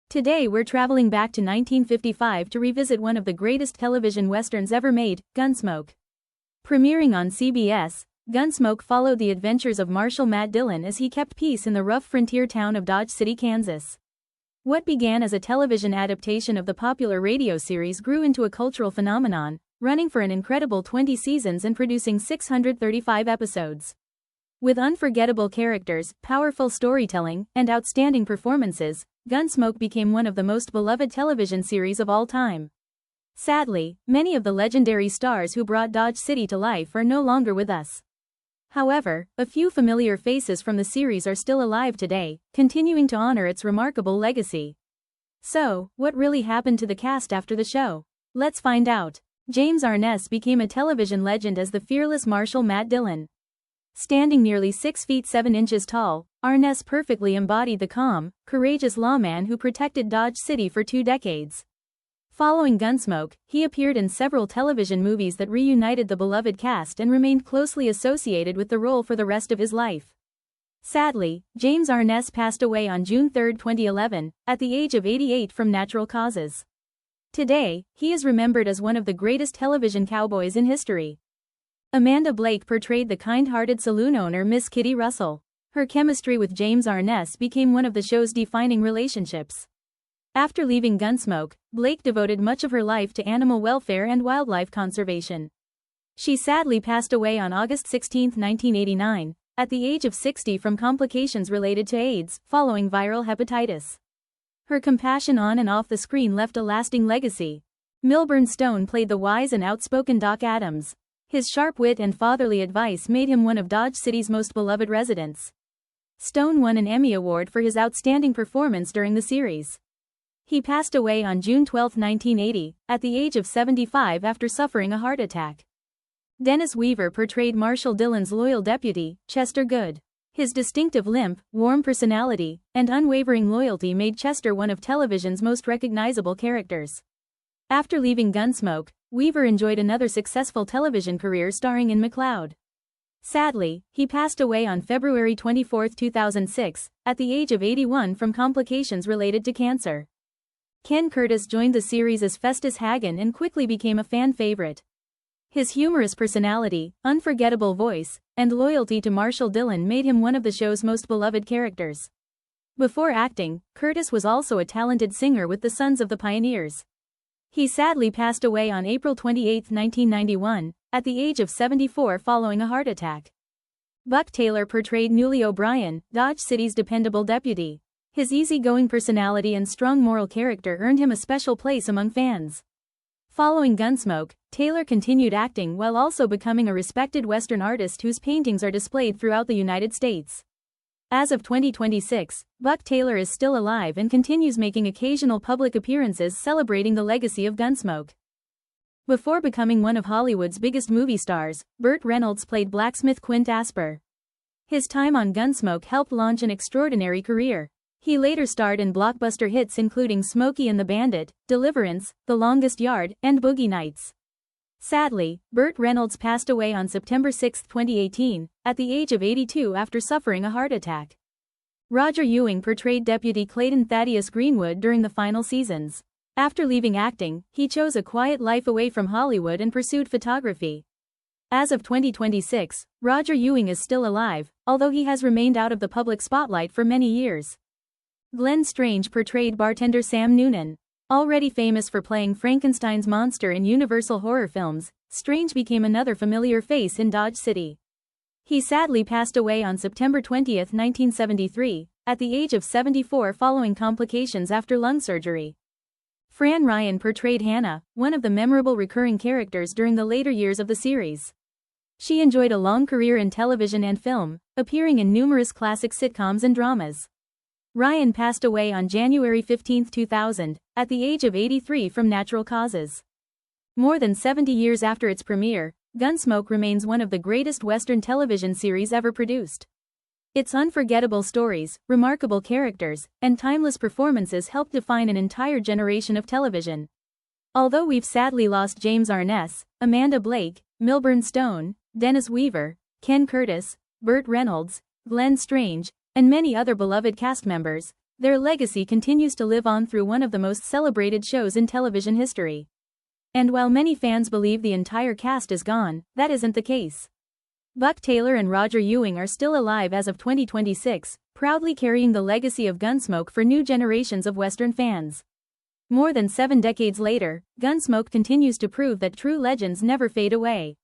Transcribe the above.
Today we're traveling back to 1955 to revisit one of the greatest television westerns ever made, Gunsmoke. Premiering on CBS, Gunsmoke followed the adventures of Marshal Matt Dillon as he kept peace in the rough frontier town of Dodge City, Kansas. What began as a television adaptation of the popular radio series grew into a cultural phenomenon, running for an incredible 20 seasons and producing 635 episodes. With unforgettable characters, powerful storytelling, and outstanding performances, Gunsmoke became one of the most beloved television series of all time. Sadly, many of the legendary stars who brought Dodge City to life are no longer with us. However, a few familiar faces from the series are still alive today, continuing to honor its remarkable legacy. So, what really happened to the cast after the show? Let's find out. James Arness became a television legend as the fearless Marshal Matt Dillon. Standing nearly 6 feet 7 inches tall, Arness perfectly embodied the calm, courageous lawman who protected Dodge City for 2 decades. Following Gunsmoke, he appeared in several television movies that reunited the beloved cast and remained closely associated with the role for the rest of his life. Sadly, James Arness passed away on June 3, 2011, at the age of 88 from natural causes. Today, he is remembered as one of the greatest television cowboys in history. Amanda Blake portrayed the kind-hearted saloon owner Miss Kitty Russell. Her chemistry with James Arness became one of the show's defining relationships. After leaving Gunsmoke, Blake devoted much of her life to animal welfare and wildlife conservation. She sadly passed away on August 16, 1989, at the age of 60 from complications related to AIDS, following viral hepatitis. Her compassion on and off the screen left a lasting legacy. Milburn Stone played the wise and outspoken Doc Adams. His sharp wit and fatherly advice made him one of Dodge City's most beloved residents. Stone won an Emmy Award for his outstanding performance during the series. He passed away on June 12, 1980, at the age of 75 after suffering a heart attack. Dennis Weaver portrayed Marshal Dillon's loyal deputy, Chester Good. His distinctive limp, warm personality, and unwavering loyalty made Chester one of television's most recognizable characters. After leaving Gunsmoke, Weaver enjoyed another successful television career starring in McCloud. Sadly, he passed away on February 24, 2006, at the age of 81 from complications related to cancer. Ken Curtis joined the series as Festus Hagen and quickly became a fan favorite. His humorous personality, unforgettable voice, and loyalty to Marshal Dillon made him one of the show's most beloved characters. Before acting, Curtis was also a talented singer with the Sons of the Pioneers. He sadly passed away on April 28, 1991, at the age of 74 following a heart attack. Buck Taylor portrayed Newly O'Brien, Dodge City's dependable deputy. His easygoing personality and strong moral character earned him a special place among fans. Following Gunsmoke, Taylor continued acting while also becoming a respected Western artist whose paintings are displayed throughout the United States. As of 2026, Buck Taylor is still alive and continues making occasional public appearances celebrating the legacy of Gunsmoke. Before becoming one of Hollywood's biggest movie stars, Burt Reynolds played blacksmith Quint Asper. His time on Gunsmoke helped launch an extraordinary career. He later starred in blockbuster hits including Smokey and the Bandit, Deliverance, The Longest Yard, and Boogie Nights. Sadly, Burt Reynolds passed away on September 6, 2018, at the age of 82 after suffering a heart attack. Roger Ewing portrayed Deputy Clayton Thaddeus Greenwood during the final seasons. After leaving acting, he chose a quiet life away from Hollywood and pursued photography. As of 2026, Roger Ewing is still alive, although he has remained out of the public spotlight for many years. Glenn Strange portrayed bartender Sam Noonan. Already famous for playing Frankenstein's monster in Universal horror films, Strange became another familiar face in Dodge City. He sadly passed away on September 20, 1973, at the age of 74 following complications after lung surgery. Fran Ryan portrayed Hannah, one of the memorable recurring characters during the later years of the series. She enjoyed a long career in television and film, appearing in numerous classic sitcoms and dramas. Ryan passed away on January 15, 2000, at the age of 83 from natural causes. More than 70 years after its premiere, Gunsmoke remains one of the greatest Western television series ever produced. Its unforgettable stories, remarkable characters, and timeless performances helped define an entire generation of television. Although we've sadly lost James Arness, Amanda Blake, Milburn Stone, Dennis Weaver, Ken Curtis, Burt Reynolds, Glenn Strange, and many other beloved cast members, Their legacy continues to live on through one of the most celebrated shows in television history. And while many fans believe the entire cast is gone, that isn't the case. Buck Taylor and Roger Ewing are still alive as of 2026, proudly carrying the legacy of Gunsmoke for new generations of Western fans. More than 7 decades later, Gunsmoke continues to prove that true legends never fade away.